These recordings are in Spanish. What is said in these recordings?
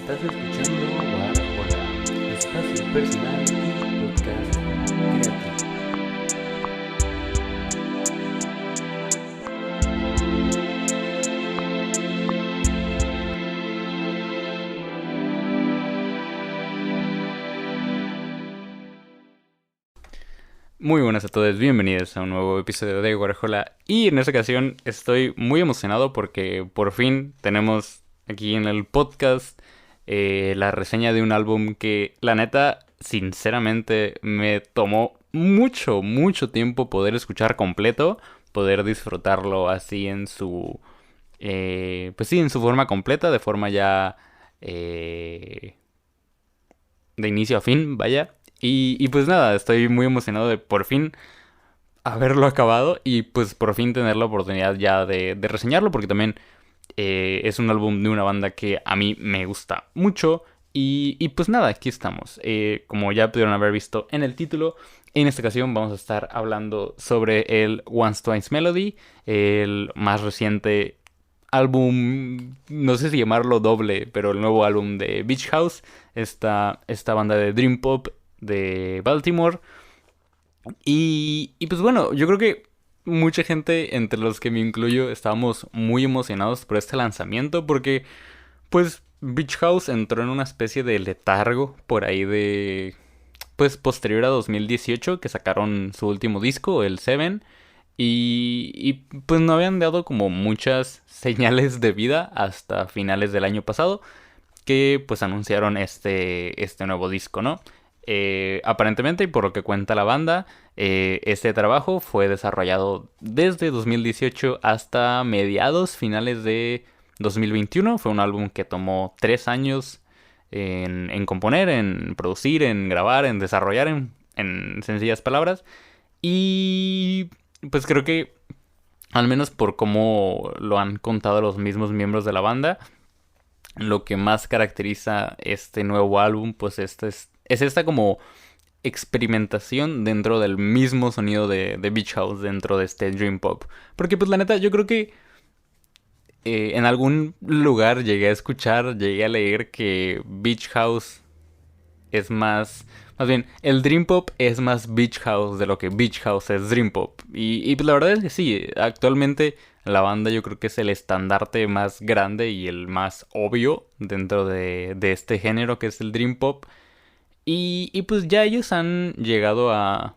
Estás escuchando Guarajola, espacio personal y podcast creativo. Muy buenas a todos, bienvenidos a un nuevo episodio de Guarajola. Y en esta ocasión estoy muy emocionado porque por fin tenemos aquí en el podcast la reseña de un álbum que la neta, sinceramente, me tomó mucho tiempo poder escuchar completo, poder disfrutarlo así en su, pues sí, en su forma completa, de forma ya de inicio a fin, vaya. Y pues nada, estoy muy emocionado de por fin haberlo acabado y pues por fin tener la oportunidad ya de reseñarlo porque también es un álbum de una banda que a mí me gusta mucho. Y pues nada, aquí estamos. Como ya pudieron haber visto en el título, en esta ocasión vamos a estar hablando sobre el Once Twice Melody, el más reciente álbum, no sé si llamarlo doble, pero el nuevo álbum de Beach House, esta banda de Dream Pop de Baltimore. Y pues bueno, yo creo que mucha gente, entre los que me incluyo, estábamos muy emocionados por este lanzamiento porque pues Beach House entró en una especie de letargo por ahí de pues posterior a 2018 que sacaron su último disco, el Seven, y pues no habían dado como muchas señales de vida hasta finales del año pasado que pues anunciaron este nuevo disco, ¿no? Aparentemente, y por lo que cuenta la banda, este trabajo fue desarrollado desde 2018 hasta mediados, finales de 2021. Fue un álbum que tomó 3 años en componer, en producir, en grabar, en desarrollar, en sencillas palabras. Y pues creo que, al menos por cómo lo han contado los mismos miembros de la banda, lo que más caracteriza este nuevo álbum, pues es esta como experimentación dentro del mismo sonido de Beach House, dentro de este Dream Pop. Porque pues la neta, yo creo que en algún lugar llegué a escuchar, llegué a leer que Beach House es más bien, el Dream Pop es más Beach House de lo que Beach House es Dream Pop. Y pues la verdad es que sí, actualmente la banda yo creo que es el estandarte más grande y el más obvio dentro de este género que es el Dream Pop. Y pues ya ellos han llegado a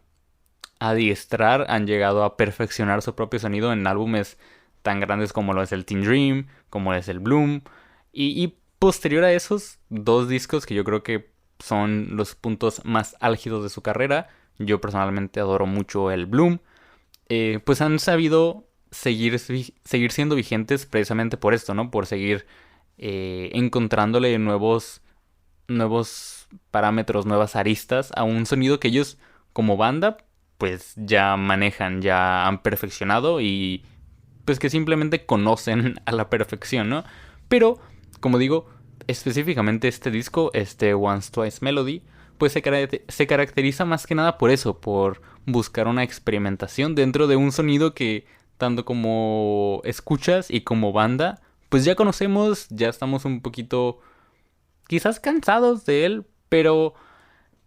adiestrar, han llegado a perfeccionar su propio sonido en álbumes tan grandes como lo es el Teen Dream, como es el Bloom. Y posterior a esos dos discos que yo creo que son los puntos más álgidos de su carrera, yo personalmente adoro mucho el Bloom, pues han sabido seguir siendo vigentes precisamente por esto, ¿no? Por seguir encontrándole nuevos parámetros, nuevas aristas a un sonido que ellos como banda pues ya manejan, ya han perfeccionado y pues que simplemente conocen a la perfección, ¿no? Pero, como digo, específicamente este disco, este Once Twice Melody, pues se caracteriza más que nada por eso, por buscar una experimentación dentro de un sonido que tanto como escuchas y como banda, pues ya conocemos, ya estamos un poquito quizás cansados de él, pero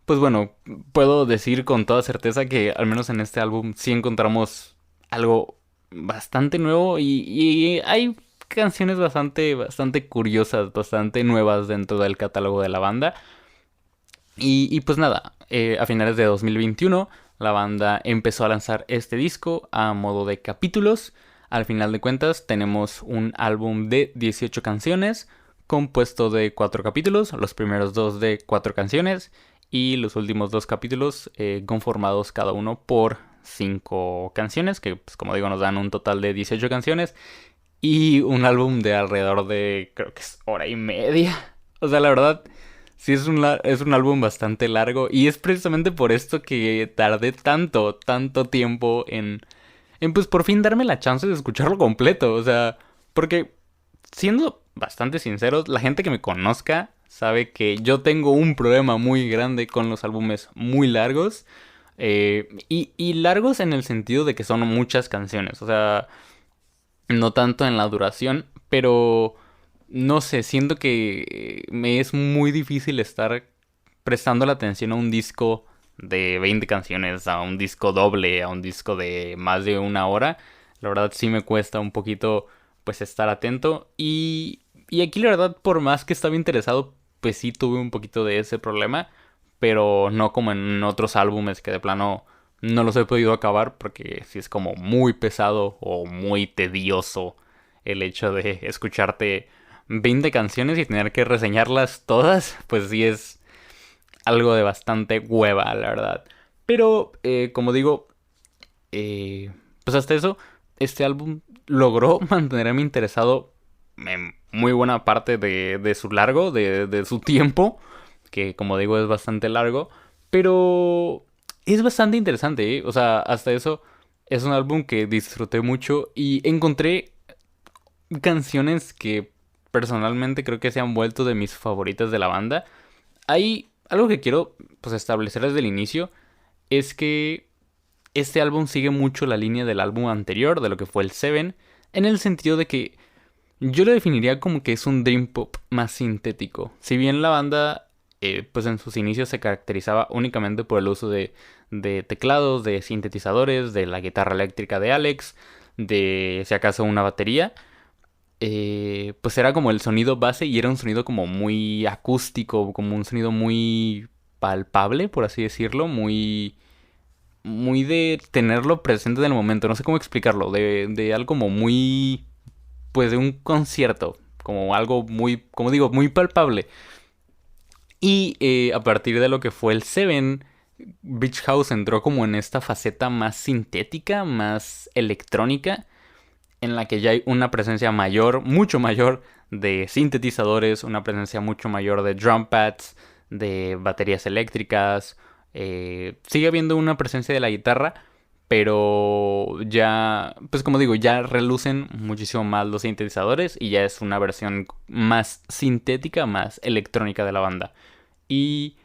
pues bueno, puedo decir con toda certeza que al menos en este álbum sí encontramos algo bastante nuevo y hay canciones bastante curiosas, bastante nuevas dentro del catálogo de la banda. Y pues nada, a finales de 2021 la banda empezó a lanzar este disco a modo de capítulos. Al final de cuentas tenemos un álbum de 18 canciones compuesto de 4 capítulos, los primeros dos de 4 canciones y los últimos 2 capítulos conformados cada uno por 5 canciones, que pues, como digo nos dan un total de 18 canciones y un álbum de alrededor de creo que es hora y media. O sea, la verdad, sí es un álbum bastante largo y es precisamente por esto que tardé tanto tiempo en pues por fin darme la chance de escucharlo completo. O sea, porque siendo bastante sinceros, la gente que me conozca sabe que yo tengo un problema muy grande con los álbumes muy largos. Y largos en el sentido de que son muchas canciones. O sea, no tanto en la duración, pero no sé, siento que me es muy difícil estar prestando la atención a un disco de 20 canciones, a un disco doble, a un disco de más de una hora. La verdad sí me cuesta un poquito pues estar atento. Y aquí la verdad, por más que estaba interesado, pues sí tuve un poquito de ese problema. Pero no como en otros álbumes que de plano no los he podido acabar porque sí es como muy pesado o muy tedioso el hecho de escucharte 20 canciones y tener que reseñarlas todas, pues sí es algo de bastante hueva, la verdad. Pero, como digo, eh, pues hasta eso, este álbum logró mantenerme interesado en muy buena parte de su largo, de su tiempo, que como digo es bastante largo, pero es bastante interesante, ¿eh? O sea, hasta eso es un álbum que disfruté mucho y encontré canciones que personalmente creo que se han vuelto de mis favoritas de la banda. Hay algo que quiero pues establecer desde el inicio, es que este álbum sigue mucho la línea del álbum anterior, de lo que fue el Seven, en el sentido de que yo lo definiría como que es un dream pop más sintético. Si bien la banda, pues en sus inicios se caracterizaba únicamente por el uso de teclados, de sintetizadores, de la guitarra eléctrica de Alex, de si acaso una batería, pues era como el sonido base y era un sonido como muy acústico, como un sonido muy palpable, por así decirlo, muy de tenerlo presente en el momento, no sé cómo explicarlo, de algo como muy, pues de un concierto, como algo muy, como digo, muy palpable. Y a partir de lo que fue el Seven, Beach House entró como en esta faceta más sintética, más electrónica, en la que ya hay una presencia mayor, mucho mayor de sintetizadores, una presencia mucho mayor de drum pads, de baterías eléctricas. Sigue habiendo una presencia de la guitarra, pero ya, pues como digo, ya relucen muchísimo más los sintetizadores y ya es una versión más sintética, más electrónica de la banda. Y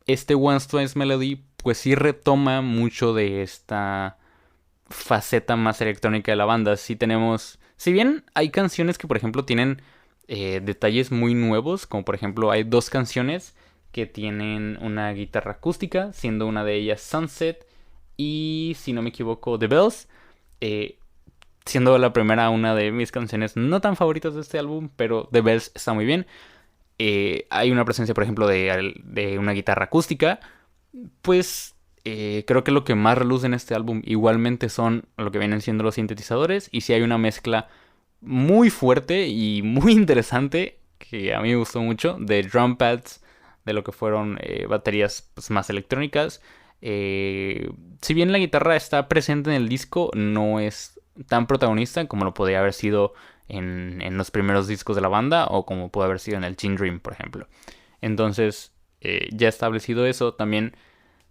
este One Twice Melody, pues sí retoma mucho de esta faceta más electrónica de la banda. Sí tenemos, si bien hay canciones que por ejemplo tienen detalles muy nuevos, como por ejemplo hay dos canciones que tienen una guitarra acústica, siendo una de ellas Sunset y si no me equivoco The Bells, eh, siendo la primera una de mis canciones no tan favoritas de este álbum, pero The Bells está muy bien. Hay una presencia por ejemplo de una guitarra acústica, pues creo que lo que más reluce en este álbum igualmente son lo que vienen siendo los sintetizadores. Y si hay una mezcla muy fuerte y muy interesante, que a mí me gustó mucho, de drum pads, de lo que fueron baterías pues, más electrónicas. Si bien la guitarra está presente en el disco, no es tan protagonista como lo podría haber sido en los primeros discos de la banda o como pudo haber sido en el Teen Dream, por ejemplo. Entonces, ya establecido eso, también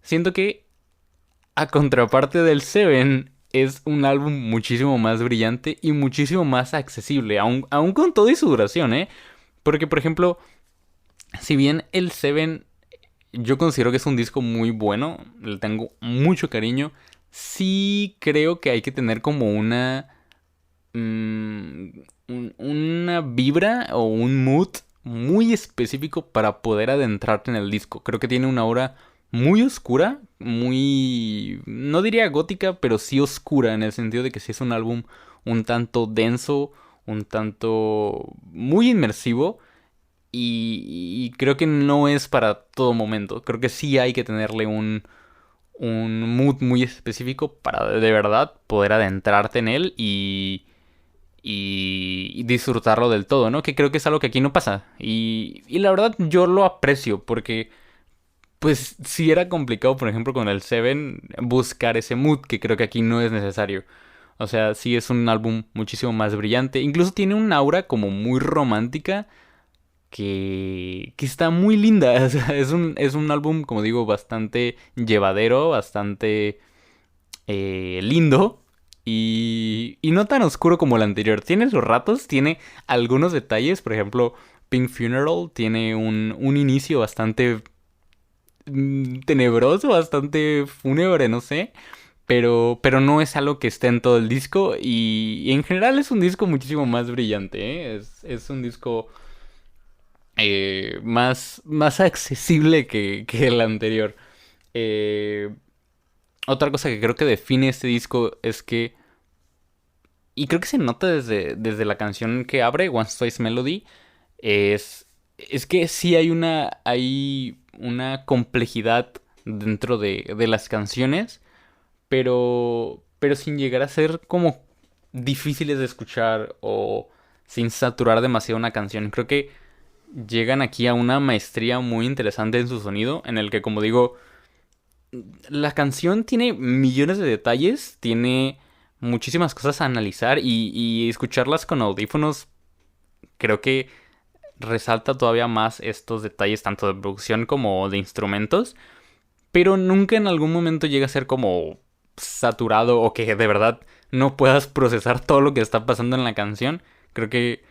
siento que a contraparte del Seven es un álbum muchísimo más brillante y muchísimo más accesible, aún con todo y su duración, ¿eh? Porque, por ejemplo, si bien el Seven yo considero que es un disco muy bueno, le tengo mucho cariño, sí creo que hay que tener como mm, una vibra o un mood muy específico para poder adentrarte en el disco. Creo que tiene una aura muy oscura, muy, no diría gótica, pero sí oscura en el sentido de que sí es un álbum un tanto denso, un tanto muy inmersivo y creo que no es para todo momento. Creo que sí hay que tenerle un mood muy específico para de verdad poder adentrarte en él y disfrutarlo del todo, ¿no? Que creo que es algo que aquí no pasa. Y la verdad yo lo aprecio porque pues sí era complicado, por ejemplo, con el Seven buscar ese mood que creo que aquí no es necesario. O sea, sí es un álbum muchísimo más brillante. Incluso tiene un aura como muy romántica que está muy linda. O sea, es un álbum, como digo, bastante llevadero, bastante lindo y no tan oscuro como el anterior. Tiene sus ratos, tiene algunos detalles. Por ejemplo, Pink Funeral tiene un inicio bastante tenebroso, bastante fúnebre, no sé. pero no es algo que esté en todo el disco y en general es un disco muchísimo más brillante, ¿eh? Es un disco más accesible que el anterior. Eh, Otra cosa que creo que define este disco es que, y creo que se nota desde la canción que abre, Once Twice Melody, es, es que sí hay una complejidad dentro de las canciones, pero sin llegar a ser como difíciles de escuchar o sin saturar demasiado una canción. Creo que llegan aquí a una maestría muy interesante en su sonido, en el que, como digo, la canción tiene millones de detalles, tiene muchísimas cosas a analizar y escucharlas con audífonos creo que resalta todavía más estos detalles tanto de producción como de instrumentos, pero nunca en algún momento llega a ser como saturado o que de verdad no puedas procesar todo lo que está pasando en la canción. Creo que,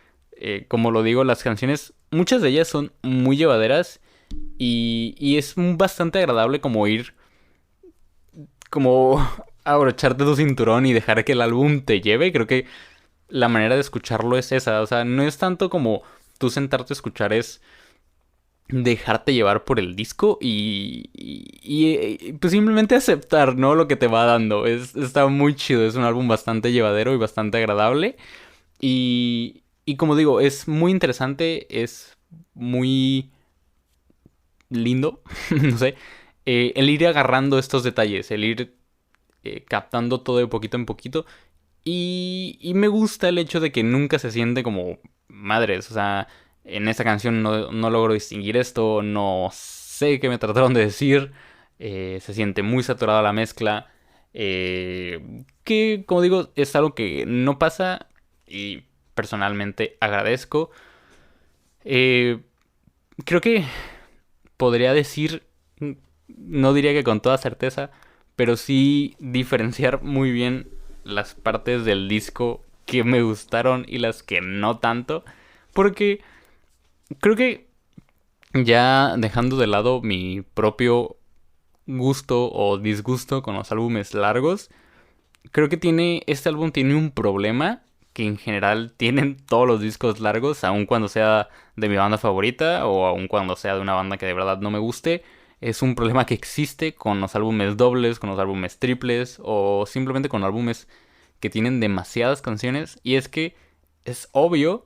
como lo digo, las canciones, muchas de ellas son muy llevaderas y es bastante agradable como ir, como abrocharte tu cinturón y dejar que el álbum te lleve. Creo que la manera de escucharlo es esa, o sea, no es tanto como tú sentarte a escuchar, es dejarte llevar por el disco pues simplemente aceptar, ¿no? Lo que te va dando. Está muy chido, es un álbum bastante llevadero y bastante agradable. Y como digo, es muy interesante, es muy lindo, no sé, el ir agarrando estos detalles, el ir captando todo de poquito en poquito. Y me gusta el hecho de que nunca se siente como madres. O sea, en esta canción no logro distinguir esto. No sé qué me trataron de decir. Se siente muy saturada la mezcla. Que, como digo, es algo que no pasa. Y personalmente agradezco. Eh, Creo que podría decir. No diría que con toda certeza, pero sí diferenciar muy bien las partes del disco que me gustaron y las que no tanto. Porque creo que ya dejando de lado mi propio gusto o disgusto con los álbumes largos, creo que este álbum tiene un problema que en general tienen todos los discos largos, aun cuando sea de mi banda favorita o aun cuando sea de una banda que de verdad no me guste. Es un problema que existe con los álbumes dobles, con los álbumes triples o simplemente con álbumes que tienen demasiadas canciones. Y es que es obvio,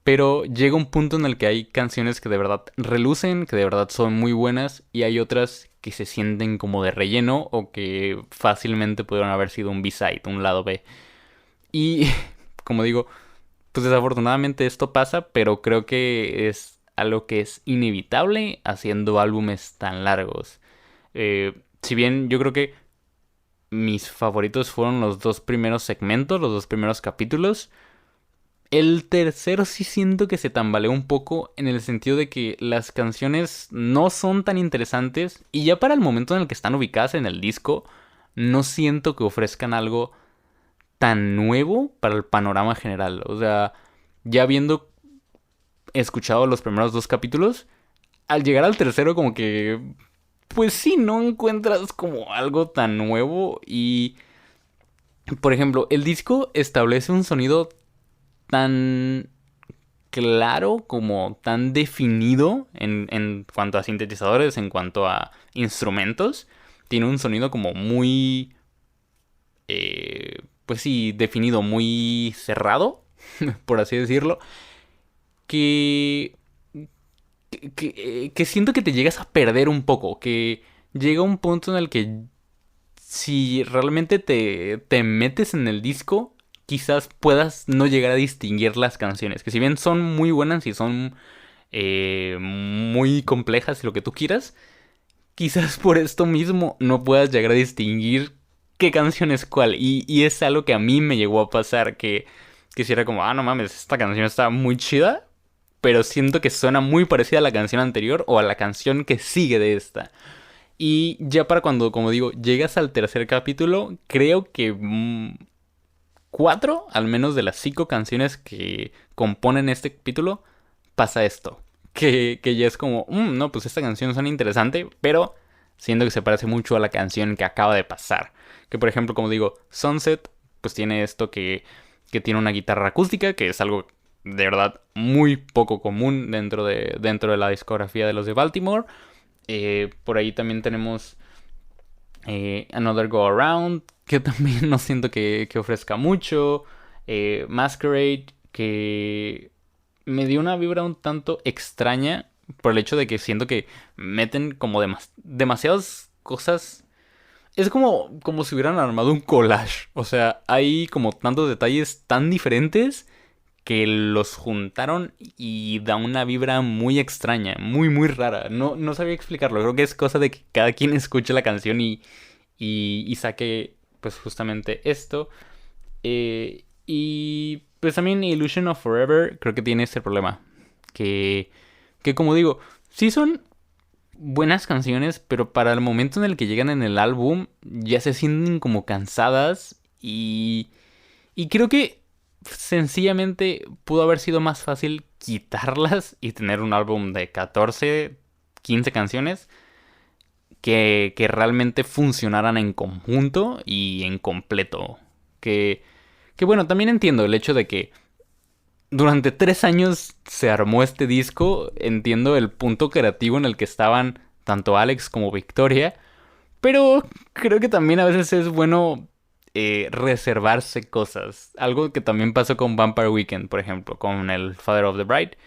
pero llega un punto en el que hay canciones que de verdad relucen, que de verdad son muy buenas, y hay otras que se sienten como de relleno o que fácilmente pudieron haber sido un B-side, un lado B. Y como digo, pues desafortunadamente esto pasa, pero creo que es algo que es inevitable haciendo álbumes tan largos. Si bien yo creo que mis favoritos fueron los dos primeros segmentos, los dos primeros capítulos, el tercero sí siento que se tambaleó un poco en el sentido de que las canciones no son tan interesantes y ya para el momento en el que están ubicadas en el disco, no siento que ofrezcan algo tan nuevo para el panorama general. O sea, ya habiendo escuchado los primeros dos capítulos, al llegar al tercero como que, pues sí, no encuentras como algo tan nuevo y, por ejemplo, el disco establece un sonido tan claro, como tan definido en cuanto a sintetizadores, en cuanto a instrumentos. Tiene un sonido como muy, pues sí, definido, muy cerrado, por así decirlo, que, que siento que te llegas a perder un poco, que llega un punto en el que si realmente te metes en el disco, quizás puedas no llegar a distinguir las canciones, que si bien son muy buenas y son muy complejas y lo que tú quieras, quizás por esto mismo no puedas llegar a distinguir qué canción es cuál. Y es algo que a mí me llegó a pasar, que si era como, ah, no mames, esta canción está muy chida, pero siento que suena muy parecida a la canción anterior o a la canción que sigue de esta. Y ya para cuando, como digo, llegas al tercer capítulo, creo que cuatro, al menos de las cinco canciones que componen este capítulo, pasa esto. Que ya es como, no, pues esta canción suena interesante, pero siento que se parece mucho a la canción que acaba de pasar. Que por ejemplo, como digo, Sunset, pues tiene esto que tiene una guitarra acústica, que es algo de verdad muy poco común dentro de la discografía de los de Baltimore. Por ahí también tenemos Another Go Around, que también no siento que ofrezca mucho. Masquerade, que me dio una vibra un tanto extraña por el hecho de que siento que meten como demasiadas cosas. Es como si hubieran armado un collage. O sea, hay como tantos detalles tan diferentes que los juntaron y da una vibra muy extraña, muy, muy rara. No sabía explicarlo. Creo que es cosa de que cada quien escuche la canción y saque, pues, justamente esto. Y pues también Illusion of Forever creo que tiene este problema. Que, que como digo, sí son buenas canciones, pero para el momento en el que llegan en el álbum ya se sienten como cansadas y creo que sencillamente pudo haber sido más fácil quitarlas y tener un álbum de 14 15 canciones que realmente funcionaran en conjunto y en completo. Que, que bueno, también entiendo el hecho de que durante 3 años se armó este disco. Entiendo el punto creativo en el que estaban tanto Alex como Victoria. Pero creo que también a veces es bueno reservarse cosas. Algo que también pasó con Vampire Weekend, por ejemplo, con el Father of the Bride.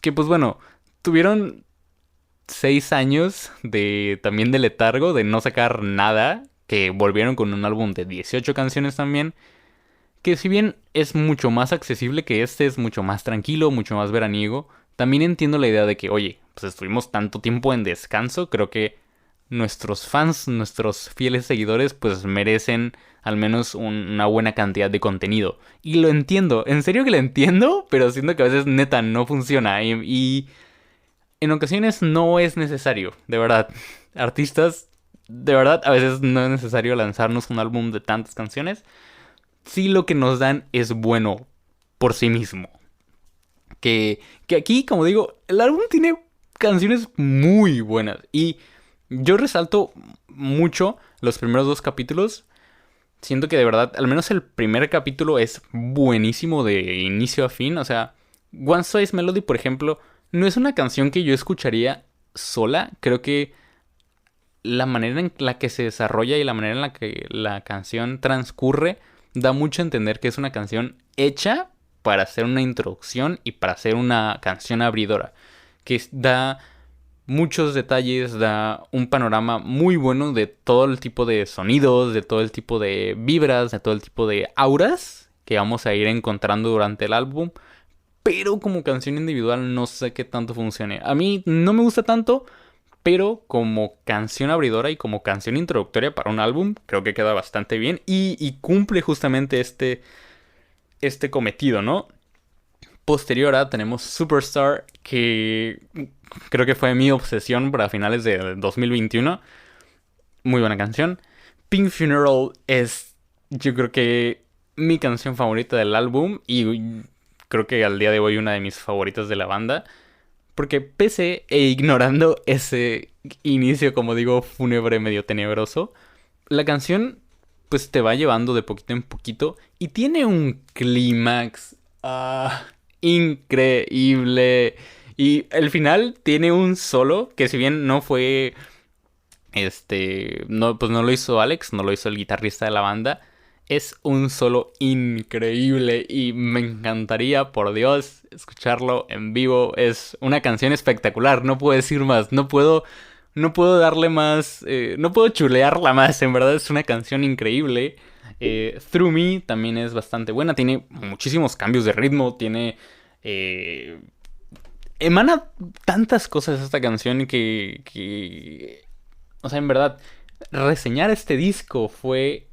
Que pues bueno, tuvieron 6 años de también de letargo, de no sacar nada. Que volvieron con un álbum de 18 canciones también. Que si bien es mucho más accesible que este, es mucho más tranquilo, mucho más veraniego, también entiendo la idea de que, oye, pues estuvimos tanto tiempo en descanso, creo que nuestros fans, nuestros fieles seguidores, pues merecen al menos una buena cantidad de contenido. Y lo entiendo, en serio que lo entiendo, pero siento que a veces neta no funciona y en ocasiones no es necesario, de verdad. Artistas, de verdad, a veces no es necesario lanzarnos un álbum de tantas canciones si lo que nos dan es bueno por sí mismo. Que aquí, como digo, el álbum tiene canciones muy buenas. Y yo resalto mucho los primeros 2 capítulos. Siento que de verdad, al menos el primer capítulo es buenísimo de inicio a fin. O sea, One Size Melody, por ejemplo, no es una canción que yo escucharía sola. Creo que la manera en la que se desarrolla y la manera en la que la canción transcurre da mucho a entender que es una canción hecha para hacer una introducción y para hacer una canción abridora. Que da muchos detalles, da un panorama muy bueno de todo el tipo de sonidos, de todo el tipo de vibras, de todo el tipo de auras que vamos a ir encontrando durante el álbum. Pero como canción individual no sé qué tanto funcione. A mí no me gusta tanto, pero como canción abridora y como canción introductoria para un álbum, creo que queda bastante bien y cumple justamente este cometido, ¿no? Posterior a tenemos Superstar, que creo que fue mi obsesión para finales de 2021. Muy buena canción. Pink Funeral es, yo creo que mi canción favorita del álbum y creo que al día de hoy una de mis favoritas de la banda. Porque pese e ignorando ese inicio, como digo, fúnebre medio tenebroso, la canción pues te va llevando de poquito en poquito y tiene un clímax increíble. Y el final tiene un solo que si bien no fue no, pues no lo hizo Alex, no lo hizo el guitarrista de la banda. Es un solo increíble y me encantaría, por Dios, escucharlo en vivo. Es una canción espectacular, no puedo decir más, no puedo darle más, no puedo chulearla más, en verdad es una canción increíble. Through Me también es bastante buena, tiene muchísimos cambios de ritmo, emana tantas cosas esta canción o sea, en verdad, reseñar este disco fue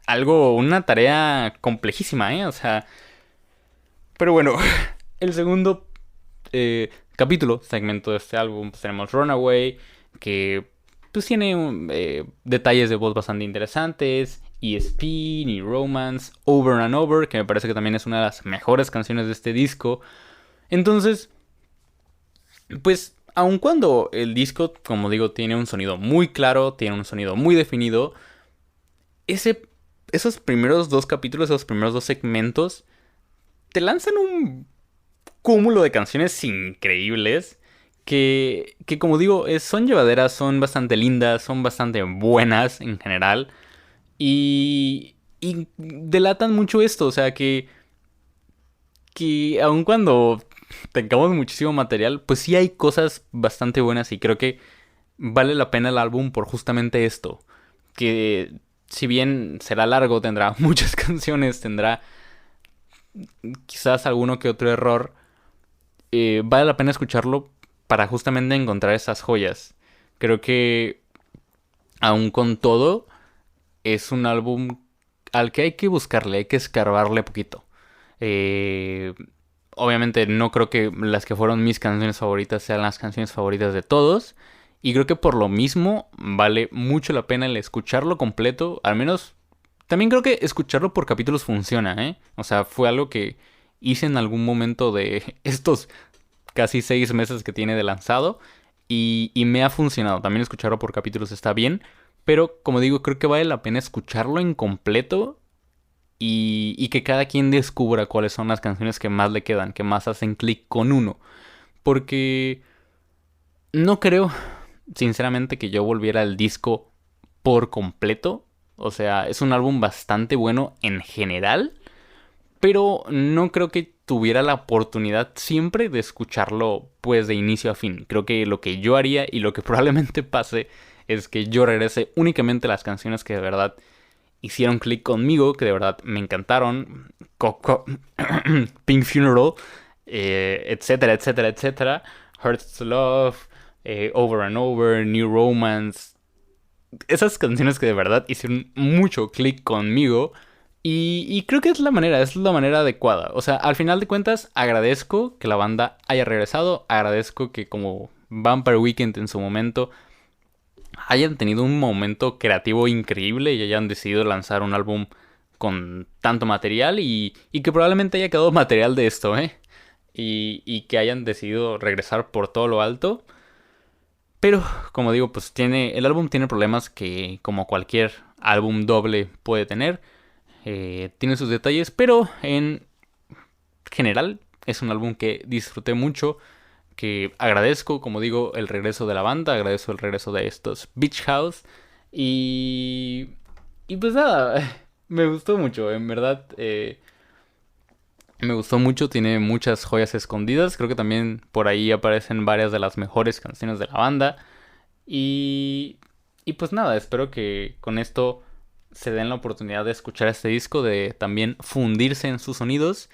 una tarea complejísima, ¿eh? O sea, pero bueno, el segundo capítulo, segmento de este álbum, pues tenemos Runaway, que pues tiene detalles de voz bastante interesantes, ESP, New Romance, Over and Over, que me parece que también es una de las mejores canciones de este disco. Entonces, pues aun cuando el disco, como digo, tiene un sonido muy claro, tiene un sonido muy definido, ese, esos primeros dos capítulos, esos primeros dos segmentos, te lanzan un cúmulo de canciones increíbles que como digo, son llevaderas, son bastante lindas, son bastante buenas en general y delatan mucho esto, o sea que aun cuando tengamos muchísimo material, pues sí hay cosas bastante buenas y creo que vale la pena el álbum por justamente esto, que si bien será largo, tendrá muchas canciones, tendrá quizás alguno que otro error, vale la pena escucharlo para justamente encontrar esas joyas. Creo que aún con todo es un álbum al que hay que buscarle, hay que escarbarle poquito. Eh, Obviamente no creo que las que fueron mis canciones favoritas sean las canciones favoritas de todos. Y creo que por lo mismo vale mucho la pena el escucharlo completo. Al menos también creo que escucharlo por capítulos funciona, ¿eh? O sea, fue algo que hice en algún momento de estos casi 6 meses que tiene de lanzado. Y me ha funcionado. También escucharlo por capítulos está bien. Pero como digo, creo que vale la pena escucharlo en completo y que cada quien descubra cuáles son las canciones que más le quedan, que más hacen clic con uno. Porque no creo, sinceramente, que yo volviera al disco por completo. O sea, es un álbum bastante bueno en general, pero no creo que tuviera la oportunidad siempre de escucharlo pues de inicio a fin. Creo que lo que yo haría y lo que probablemente pase es que yo regrese únicamente a las canciones que de verdad hicieron clic conmigo, que de verdad me encantaron. Pink Funeral, etcétera, etcétera, etcétera. Hurts to Love, Over and Over, New Romance. Esas canciones que de verdad hicieron mucho clic conmigo. Y creo que es la manera adecuada. O sea, al final de cuentas, agradezco que la banda haya regresado. Agradezco que como Vampire Weekend en su momento hayan tenido un momento creativo increíble y hayan decidido lanzar un álbum con tanto material y que probablemente haya quedado material de esto, ¿eh? Y que hayan decidido regresar por todo lo alto. Pero, como digo, pues el álbum tiene problemas que como cualquier álbum doble puede tener. Tiene sus detalles, pero en general es un álbum que disfruté mucho, que agradezco, como digo, el regreso de la banda, agradezco el regreso de estos Beach House y pues nada, me gustó mucho, en verdad, me gustó mucho, tiene muchas joyas escondidas, creo que también por ahí aparecen varias de las mejores canciones de la banda y, y pues nada, espero que con esto se den la oportunidad de escuchar este disco, de también fundirse en sus sonidos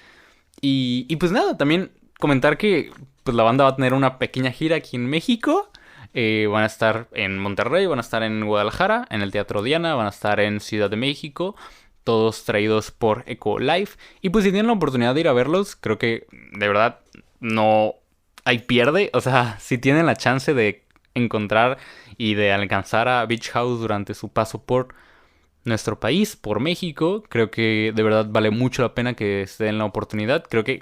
y pues nada, también comentar que pues la banda va a tener una pequeña gira aquí en México. Van a estar en Monterrey, van a estar en Guadalajara, en el Teatro Diana, van a estar en Ciudad de México, todos traídos por Eco Life. Y pues si tienen la oportunidad de ir a verlos, creo que de verdad no hay pierde. O sea, si tienen la chance de encontrar y de alcanzar a Beach House durante su paso por nuestro país, por México, creo que de verdad vale mucho la pena que se den la oportunidad. Creo que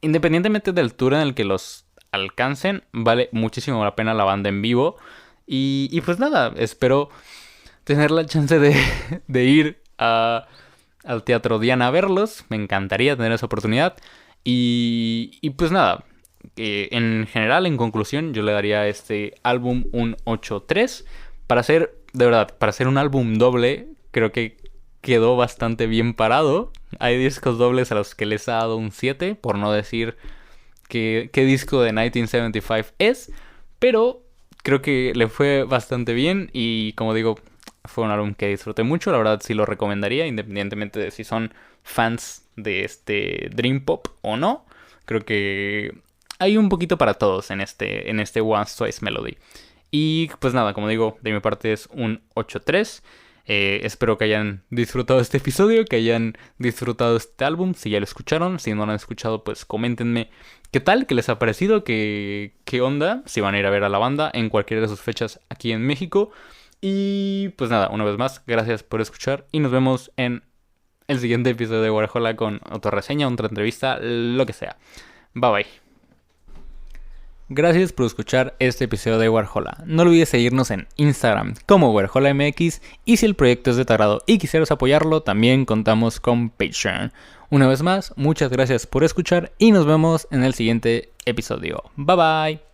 independientemente del tour en el que los alcancen, vale muchísimo la pena la banda en vivo. Y pues nada, espero tener la chance de ir al Teatro Diana a verlos. Me encantaría tener esa oportunidad. Y pues nada, en general, en conclusión, yo le daría a este álbum un 8.3. Para ser, de verdad, para ser un álbum doble, creo que quedó bastante bien parado. Hay discos dobles a los que les ha dado un 7, por no decir qué disco de 1975 es. Pero creo que le fue bastante bien y como digo, fue un álbum que disfruté mucho. La verdad sí lo recomendaría, independientemente de si son fans de este Dream Pop o no. Creo que hay un poquito para todos en este Once Twice Melody. Y pues nada, como digo, de mi parte es un 8.3. Espero que hayan disfrutado este episodio, que hayan disfrutado este álbum. Si ya lo escucharon, si no lo han escuchado, pues coméntenme qué tal, qué les ha parecido, qué onda, si van a ir a ver a la banda en cualquiera de sus fechas aquí en México. Y pues nada, una vez más, gracias por escuchar y nos vemos en el siguiente episodio de Warhola con otra reseña, otra entrevista, lo que sea. Bye bye. Gracias por escuchar este episodio de Warhola. No olvides seguirnos en Instagram como WarholaMX y si el proyecto es de tu agrado y quisieras apoyarlo, también contamos con Patreon. Una vez más, muchas gracias por escuchar y nos vemos en el siguiente episodio. Bye bye.